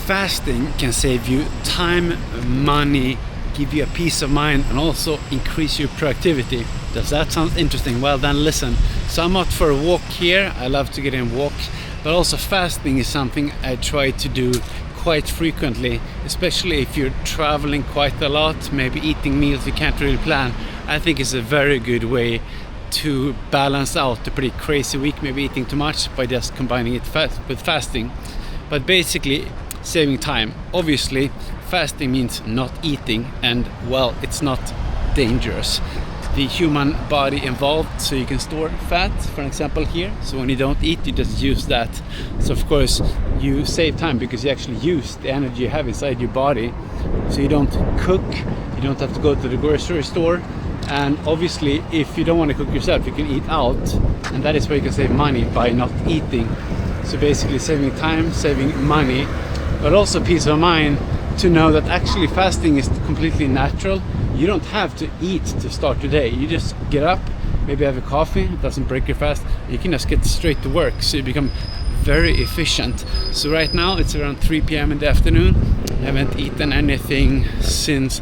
fasting can save you time, money, give you a peace of mind, and also increase your productivity. Does that sound interesting? Well then listen. So I'm out for a walk here. I love to get in walks, but also fasting is something I try to do quite frequently, especially if you're traveling quite a lot, maybe eating meals you can't really plan. I think it's a very good way to balance out a pretty crazy week, maybe eating too much, by just combining it with fasting. But basically saving time. Obviously fasting means not eating, and well, it's not dangerous. The human body involved, so you can store fat, for example here. So when you don't eat, you just use that. So of course you save time because you actually use the energy you have inside your body. So you don't cook, you don't have to go to the grocery store. And obviously if you don't want to cook yourself, you can eat out, and that is where you can save money by not eating. So basically saving time, saving money, but also peace of mind to know that actually fasting is completely natural. You don't have to eat to start your day. You just get up, maybe have a coffee, it doesn't break your fast. You can just get straight to work, so you become very efficient. So right now it's around 3 p.m. in the afternoon. I haven't eaten anything since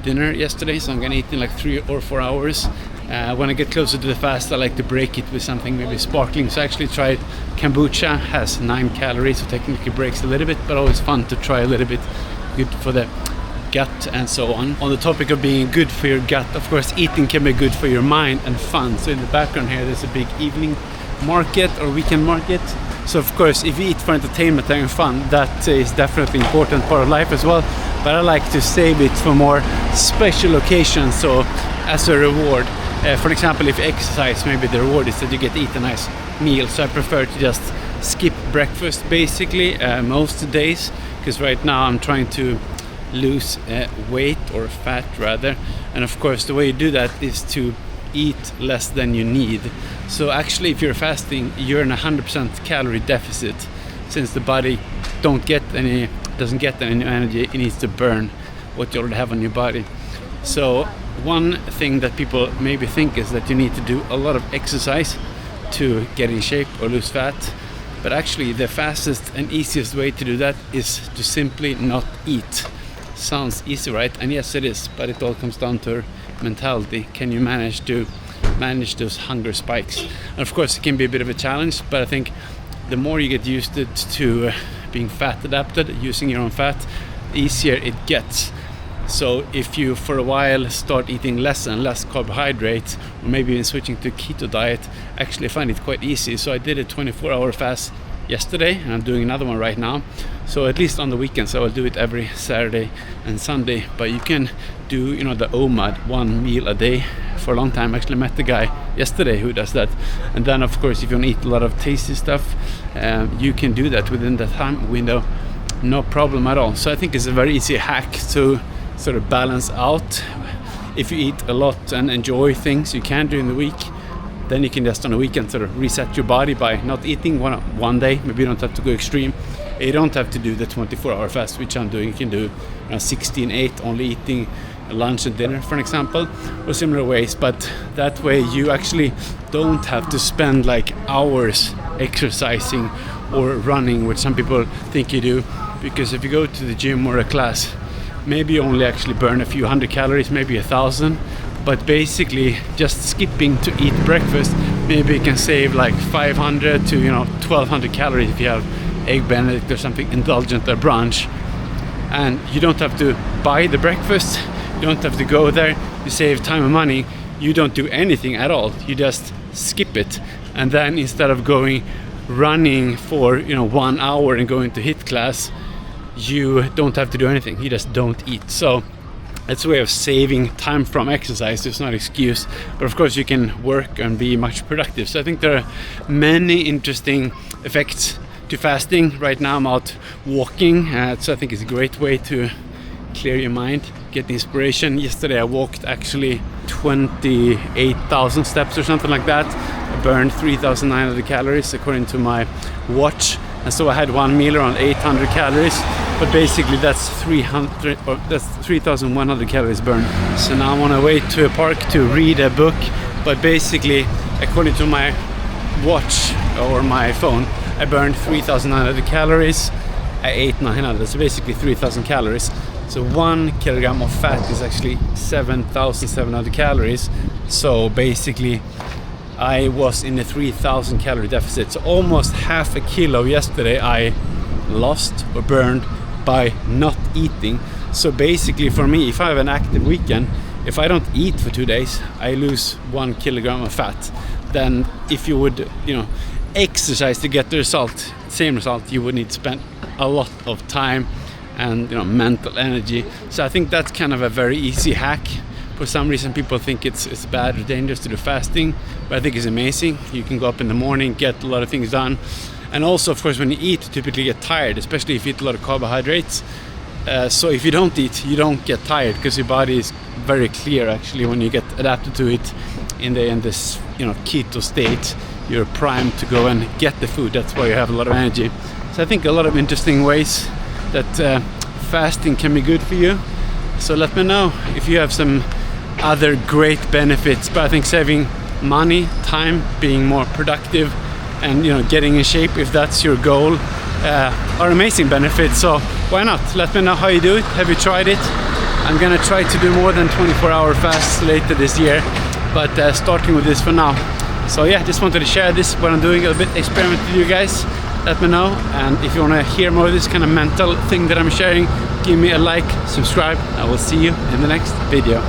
dinner yesterday, so I'm gonna eat in like 3 or 4 hours. When I get closer to the fast, I like to break it with something maybe sparkling. So I actually tried kombucha, has 9 calories, so technically breaks a little bit, but always fun to try a little bit. Good for the gut and so on. On the topic of being good for your gut, of course eating can be good for your mind and fun. So in the background here there's a big evening market or weekend market. So of course if you eat for entertainment and fun, that is definitely an important part of life as well. But I like to save it for more special occasions, so as a reward. For example, if you exercise, maybe the reward is that you get to eat a nice meal. So I prefer to just skip breakfast basically most days, because right now I'm trying to lose weight or fat rather. And of course the way you do that is to eat less than you need. So actually if you're fasting, you're in 100% calorie deficit, since the body doesn't get any energy. It needs to burn what you already have on your body. So one thing that people maybe think is that you need to do a lot of exercise to get in shape or lose fat, but actually the fastest and easiest way to do that is to simply not eat. Sounds easy, right? And yes, it is, but it all comes down to mentality. Can you manage those hunger spikes? And of course it can be a bit of a challenge, but I think the more you get used to being fat adapted, using your own fat, the easier it gets. So if you for a while start eating less and less carbohydrates, or maybe even switching to keto diet, actually find it quite easy. So I did a 24-hour fast yesterday, and I'm doing another one right now. So at least on the weekends I will do it every Saturday and Sunday. But you can do, the OMAD, 1 meal a day, for a long time. Actually met the guy yesterday who does that. And then of course if you want to eat a lot of tasty stuff, you can do that within that time window, no problem at all. So I think it's a very easy hack to sort of balance out. If you eat a lot and enjoy things you can during the week, then you can just on a weekend sort of reset your body by not eating one day. Maybe you don't have to go extreme. You don't have to do the 24-hour fast, which I'm doing. You can do 16-8, only eating lunch and dinner, for an example, or similar ways. But that way you actually don't have to spend like hours exercising or running, which some people think you do. Because if you go to the gym or a class, maybe you only actually burn a few hundred calories, maybe 1,000. But basically just skipping to eat breakfast, maybe you can save like 500 to 1,200 calories if you have egg benedict or something indulgent at brunch. And you don't have to buy the breakfast, you don't have to go there, you save time and money. You don't do anything at all, you just skip it. And then instead of going running for 1 hour and going to HIIT class, you don't have to do anything, you just don't eat. So it's a way of saving time from exercise. It's not an excuse, but of course you can work and be much productive. So I think there are many interesting effects to fasting. Right now I'm out walking, so I think it's a great way to clear your mind, get inspiration. Yesterday I walked actually 28,000 steps or something like that. I burned 3,900 calories according to my watch, and so I had one meal around 800 calories. But basically that's 3,100 calories burned. So now I'm on my way to a park to read a book. But basically, according to my watch or my phone, I burned 3,900 calories. I ate 900, so basically 3,000 calories. So 1 kilogram of fat is actually 7,700 calories. So basically I was in a 3,000 calorie deficit. So almost half a kilo yesterday I lost or burned by not eating. So basically for me, if I have an active weekend, if I don't eat for 2 days, I lose 1 kilogram of fat. Then if you would, exercise to get the same result, you would need to spend a lot of time and mental energy. So I think that's kind of a very easy hack. For some reason people think it's bad or dangerous to do fasting, but I think it's amazing. You can go up in the morning, get a lot of things done, and also of course when you eat, you typically get tired, especially if you eat a lot of carbohydrates. So if you don't eat, you don't get tired, because your body is very clear actually when you get adapted to it in this keto state. You're primed to go and get the food. That's why you have a lot of energy. So I think a lot of interesting ways that fasting can be good for you. So let me know if you have some other great benefits. But I think saving money, time, being more productive, and getting in shape, if that's your goal, are amazing benefits. So why not? Let me know how you do it. Have you tried it? I'm gonna try to do more than 24-hour fasts later this year, but starting with this for now. So yeah, just wanted to share this, what I'm doing, a bit experiment with you guys. Let me know, and if you want to hear more of this kind of mental thing that I'm sharing, give me a like, subscribe. I will see you in the next video.